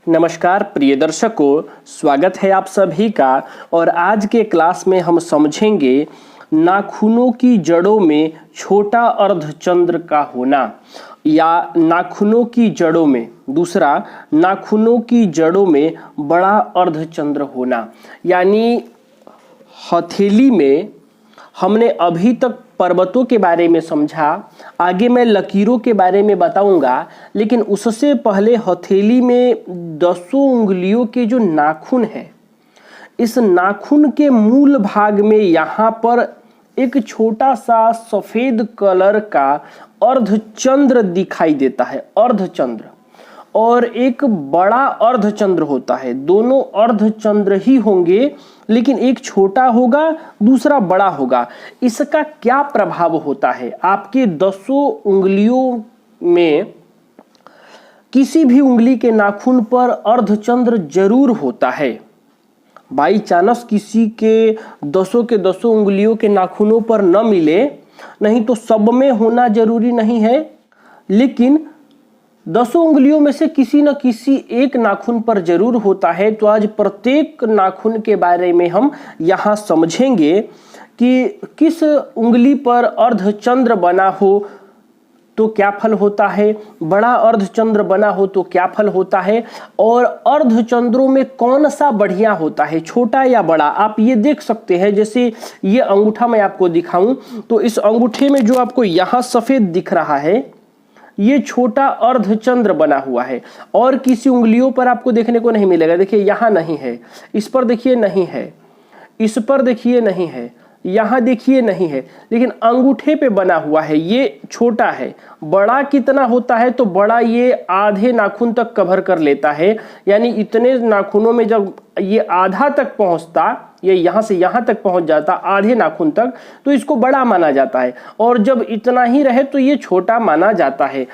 नमस्कार प्रिय दर्शकों, स्वागत है आप सभी का। और आज के क्लास में हम समझेंगे नाखूनों की जड़ों में छोटा अर्धचंद्र का होना, या नाखूनों की जड़ों में दूसरा नाखूनों की जड़ों में बड़ा अर्धचंद्र होना। यानी हथेली में हमने अभी तक पर्वतों के बारे में समझा, आगे मैं लकीरों के बारे में बताऊंगा, लेकिन उससे पहले हथेली में 10 उंगलियों के जो नाखून है, इस नाखून के मूल भाग में यहाँ पर एक छोटा सा सफेद कलर का अर्धचंद्र दिखाई देता है, अर्धचंद्र, और एक बड़ा अर्धचंद्र होता है। दोनों अर्धचंद्र ही होंगे, लेकिन एक छोटा होगा, दूसरा बड़ा होगा। इसका क्या प्रभाव होता है? आपके 10 उंगलियों में किसी भी उंगली के नाखून पर अर्धचंद्र जरूर होता है। बाई चांस किसी के 10 उंगलियों के नाखूनों पर न मिले, नहीं तो सब में होना जरूरी नहीं है, लेकिन 10 उंगलियों में से किसी न किसी एक नाखून पर जरूर होता है। तो आज प्रत्येक नाखून के बारे में हम यहाँ समझेंगे कि किस उंगली पर अर्धचंद्र बना हो तो क्या फल होता है, बड़ा अर्धचंद्र बना हो तो क्या फल होता है, और अर्धचंद्रों में कौन सा बढ़िया होता है, छोटा या बड़ा। आप ये देख सकते हैं, जैसे ये अंगूठा मैं आपको दिखाऊं तो इस अंगूठे में जो आपको यहाँ सफेद दिख रहा है, ये छोटा अर्धचंद्र बना हुआ है, और किसी उंगलियों पर आपको देखने को नहीं मिलेगा। देखिए यहाँ नहीं है, इस पर देखिए नहीं है, इस पर देखिए नहीं है, यहाँ देखिए नहीं है, लेकिन अंगूठे पे बना हुआ है, ये छोटा है। बड़ा कितना होता है? तो बड़ा ये आधे नाखून तक कवर कर लेता है। यानी इतने नाखूनों में जब ये आधा तक पहुंचता, ये यहाँ से यहाँ तक पहुंच जाता आधे नाखून तक, तो इसको बड़ा माना जाता है, और जब इतना ही रहे तो ये छोटा माना जाता है।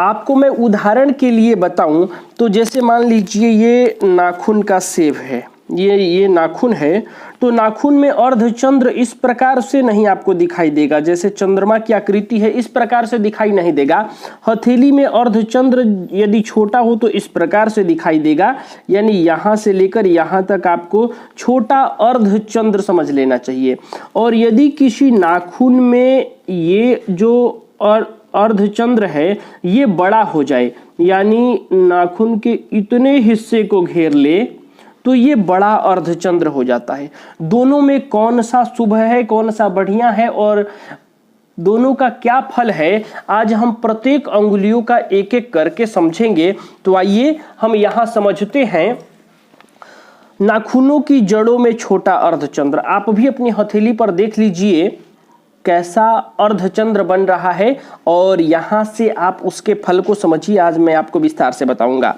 आपको मैं उदाहरण के लिए बताऊं तो जैसे मान लीजिए ये नाखून का सेब है, ये नाखून है, तो नाखून में अर्धचंद्र इस प्रकार से नहीं आपको दिखाई देगा। जैसे चंद्रमा की आकृति है, इस प्रकार से दिखाई नहीं देगा। हथेली में अर्धचंद्र यदि छोटा हो तो इस प्रकार से दिखाई देगा, यानी यहाँ से लेकर यहाँ तक आपको छोटा अर्धचंद्र समझ लेना चाहिए। और यदि किसी नाखून में ये जो अर्धचंद्र है ये बड़ा हो जाए, यानी नाखून के इतने हिस्से को घेर ले, तो ये बड़ा अर्धचंद्र हो जाता है। दोनों में कौन सा शुभ है, कौन सा बढ़िया है, और दोनों का क्या फल है, आज हम प्रत्येक अंगुलियों का एक एक करके समझेंगे। तो आइए हम यहाँ समझते हैं नाखूनों की जड़ों में छोटा अर्धचंद्र। आप भी अपनी हथेली पर देख लीजिए कैसा अर्धचंद्र बन रहा है, और यहाँ से आप उसके फल को समझिए। आज मैं आपको विस्तार से बताऊंगा।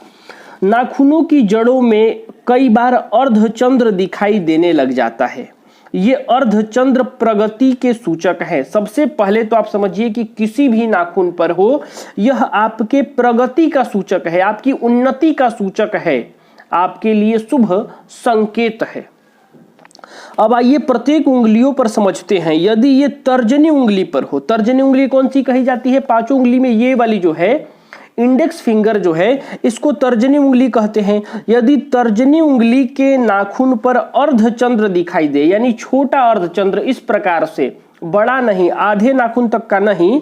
नाखूनों की जड़ों में कई बार अर्धचंद्र दिखाई देने लग जाता है। ये अर्धचंद्र प्रगति के सूचक है। सबसे पहले तो आप समझिए कि किसी भी नाखून पर हो, यह आपके प्रगति का सूचक है, आपकी उन्नति का सूचक है, आपके लिए शुभ संकेत है। अब आइए प्रत्येक उंगलियों पर समझते हैं। यदि ये तर्जनी उंगली पर हो, तर्जनी उंगली कौन सी कही जाती है? 5 उंगली में ये वाली जो है इंडेक्स फिंगर जो है, इसको तर्जनी उंगली कहते हैं। यदि तर्जनी उंगली के नाखून पर अर्धचंद्र दिखाई दे, यानी छोटा अर्धचंद्र इस प्रकार से, बड़ा नहीं, आधे नाखून तक का नहीं,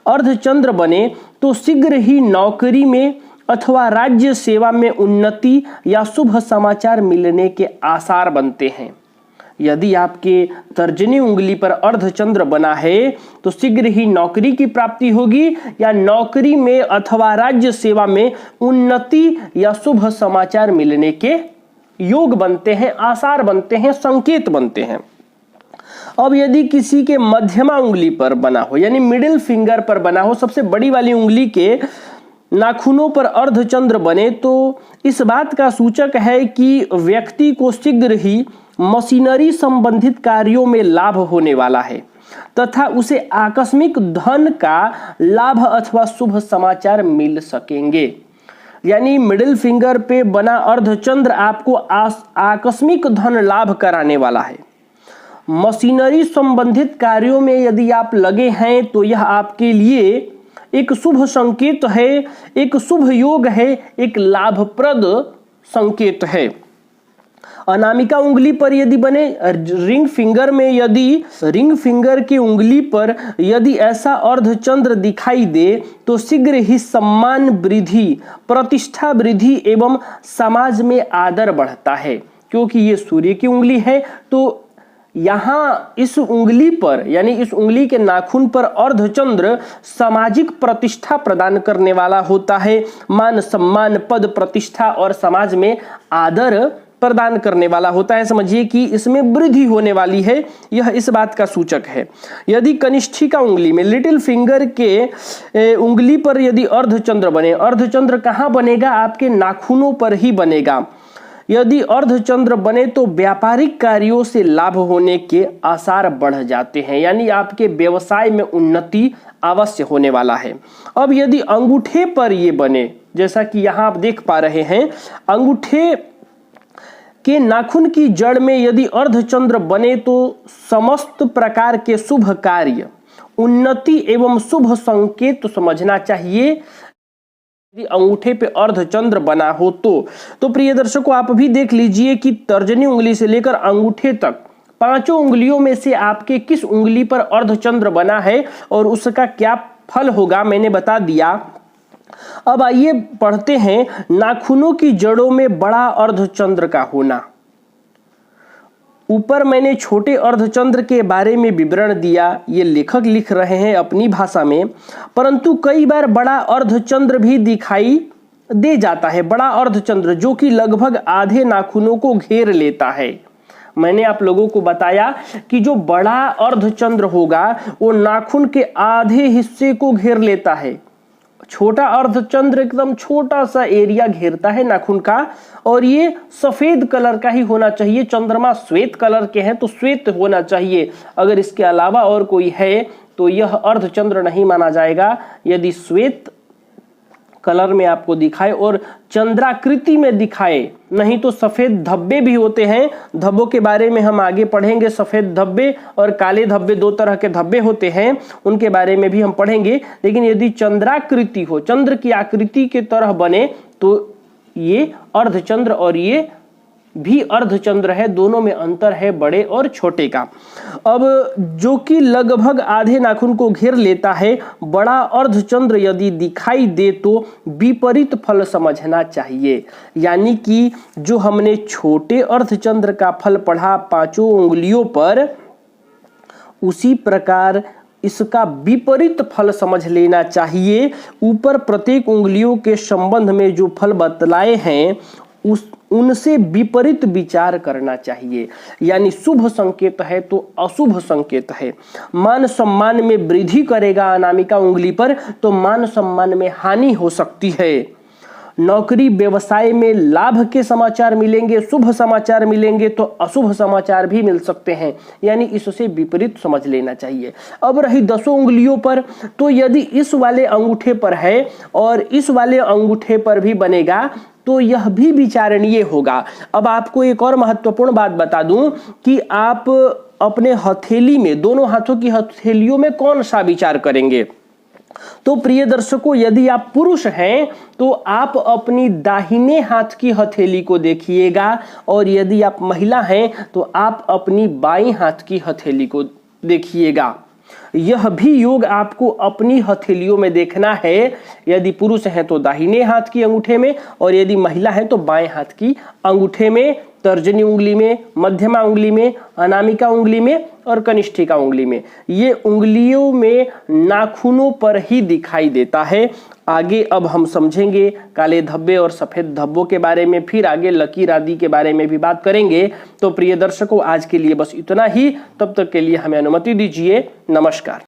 अर्धचंद्र बने, तो शीघ्र ही नौकरी में अथवा राज्य सेवा में उन्नति या शुभ समाचार मिलने के आसार बनते हैं। यदि आपके तर्जनी उंगली पर अर्धचंद्र बना है तो शीघ्र ही नौकरी की प्राप्ति होगी, या नौकरी में अथवा राज्य सेवा में उन्नति या शुभ समाचार मिलने के योग बनते हैं, आसार बनते हैं, संकेत बनते हैं। अब यदि किसी के मध्यमा उंगली पर बना हो, यानी मिडिल फिंगर पर बना हो, सबसे बड़ी वाली उंगली के नाखूनों पर अर्धचंद्र बने, तो इस बात का सूचक है कि व्यक्ति को शीघ्र ही मशीनरी संबंधित कार्यों में लाभ होने वाला है, तथा उसे आकस्मिक धन का लाभ अथवा शुभ समाचार मिल सकेंगे। यानी मिडिल फिंगर पे बना अर्धचंद्र आपको आकस्मिक धन लाभ कराने वाला है। मशीनरी संबंधित कार्यों में यदि आप लगे हैं तो यह आपके लिए एक शुभ संकेत है, एक शुभ योग है, एक लाभप्रद संकेत है। अनामिका उंगली पर यदि बने, रिंग फिंगर में यदि रिंग फिंगर की उंगली पर यदि ऐसा अर्धचंद्र दिखाई दे तो शीघ्र ही सम्मान वृद्धि, प्रतिष्ठा वृद्धि एवं समाज में आदर बढ़ता है। क्योंकि ये सूर्य की उंगली है तो यहाँ इस उंगली पर यानी इस उंगली के नाखून पर अर्धचंद्र सामाजिक प्रतिष्ठा प्रदान करने वाला होता है, मान सम्मान, पद, प्रतिष्ठा और समाज में आदर प्रदान करने वाला होता है। समझिए कि इसमें वृद्धि होने वाली है, यह इस बात का सूचक है। यदि कनिष्ठिका उंगली में, लिटिल फिंगर के उंगली पर यदि अर्धचंद्र बने, अर्धचंद्र कहाँ बनेगा? आपके नाखूनों पर ही बनेगा। यदि अर्धचंद्र बने तो व्यापारिक कार्यों से लाभ होने के आसार बढ़ जाते हैं, यानी आपके व्यवसाय में उन्नति अवश्य होने वाला है। अब यदि अंगूठे पर ये बने, जैसा कि यहाँ आप देख पा रहे हैं, अंगूठे के नाखून की जड़ में यदि अर्धचंद्र बने तो समस्त प्रकार के शुभ कार्य, उन्नति एवं शुभ संकेत तो समझना चाहिए। यदि अंगूठे पे अर्धचंद्र बना हो तो प्रिय दर्शकों आप भी देख लीजिए कि तर्जनी उंगली से लेकर अंगूठे तक पांचों उंगलियों में से आपके किस उंगली पर अर्धचंद्र बना है और उसका क्या फल होगा मैंने बता दिया। अब आइए पढ़ते हैं, नाखूनों की जड़ों में बड़ा अर्धचंद्र का होना। ऊपर मैंने छोटे अर्धचंद्र के बारे में विवरण दिया, ये लेखक लिख रहे हैं अपनी भाषा में, परंतु कई बार बड़ा अर्धचंद्र भी दिखाई दे जाता है। बड़ा अर्धचंद्र जो कि लगभग आधे नाखूनों को घेर लेता है। मैंने आप लोगों को बताया कि जो बड़ा अर्धचंद्र होगा वो नाखून के आधे हिस्से को घेर लेता है। छोटा अर्धचंद्र एकदम छोटा सा एरिया घेरता है नाखून का, और ये सफेद कलर का ही होना चाहिए। चंद्रमा श्वेत कलर के हैं तो श्वेत होना चाहिए, अगर इसके अलावा और कोई है तो यह अर्धचंद्र नहीं माना जाएगा। यदि श्वेत कलर में आपको दिखाए और चंद्राकृति में दिखाए, नहीं तो सफेद धब्बे भी होते हैं। धब्बों के बारे में हम आगे पढ़ेंगे। सफेद धब्बे और काले धब्बे, दो तरह के धब्बे होते हैं, उनके बारे में भी हम पढ़ेंगे। लेकिन यदि चंद्राकृति हो, चंद्र की आकृति के तरह बने तो ये अर्धचंद्र और ये भी अर्धचंद्र है, दोनों में अंतर है बड़े और छोटे का। अब जो कि लगभग आधे नाखून को घेर लेता है, बड़ा अर्धचंद्र यदि दिखाई दे तो विपरीत फल समझना चाहिए। यानी कि जो हमने छोटे अर्धचंद्र का फल पढ़ा पांचों उंगलियों पर, उसी प्रकार इसका विपरीत फल समझ लेना चाहिए। ऊपर प्रत्येक उंगलियों के संबंध में जो फल बतलाए हैं उनसे विपरीत विचार करना चाहिए। यानी शुभ संकेत है तो अशुभ संकेत है। मान सम्मान में वृद्धि करेगा अनामिका उंगली पर तो मान सम्मान में हानि हो सकती है। नौकरी व्यवसाय में लाभ के समाचार मिलेंगे, शुभ समाचार मिलेंगे तो अशुभ समाचार भी मिल सकते हैं। यानी इससे विपरीत समझ लेना चाहिए। अब रही 10 उंगलियों पर, तो यदि इस वाले अंगूठे पर है और इस वाले अंगूठे पर भी बनेगा तो यह भी विचारणीय होगा। अब आपको एक और महत्वपूर्ण बात बता दूं कि आप अपने हथेली में, दोनों हाथों की हथेलियों में कौन सा विचार करेंगे। तो प्रिय दर्शकों, यदि आप पुरुष हैं तो आप अपनी दाहिने हाथ की हथेली को देखिएगा, और यदि आप महिला हैं तो आप अपनी बाईं हाथ की हथेली को देखिएगा। यह भी योग आपको अपनी हथेलियों में देखना है। यदि पुरुष हैं तो दाहिने हाथ की अंगूठे में, और यदि महिला है तो बाएं हाथ की अंगूठे में, तर्जनी उंगली में, मध्यमा उंगली में, अनामिका उंगली में और कनिष्ठिका उंगली में। ये उंगलियों में नाखूनों पर ही दिखाई देता है। आगे अब हम समझेंगे काले धब्बे और सफेद धब्बों के बारे में, फिर आगे लकीर आदि के बारे में भी बात करेंगे। तो प्रिय दर्शकों, आज के लिए बस इतना ही। तब तक के लिए हमें अनुमति दीजिए। नमस्कार।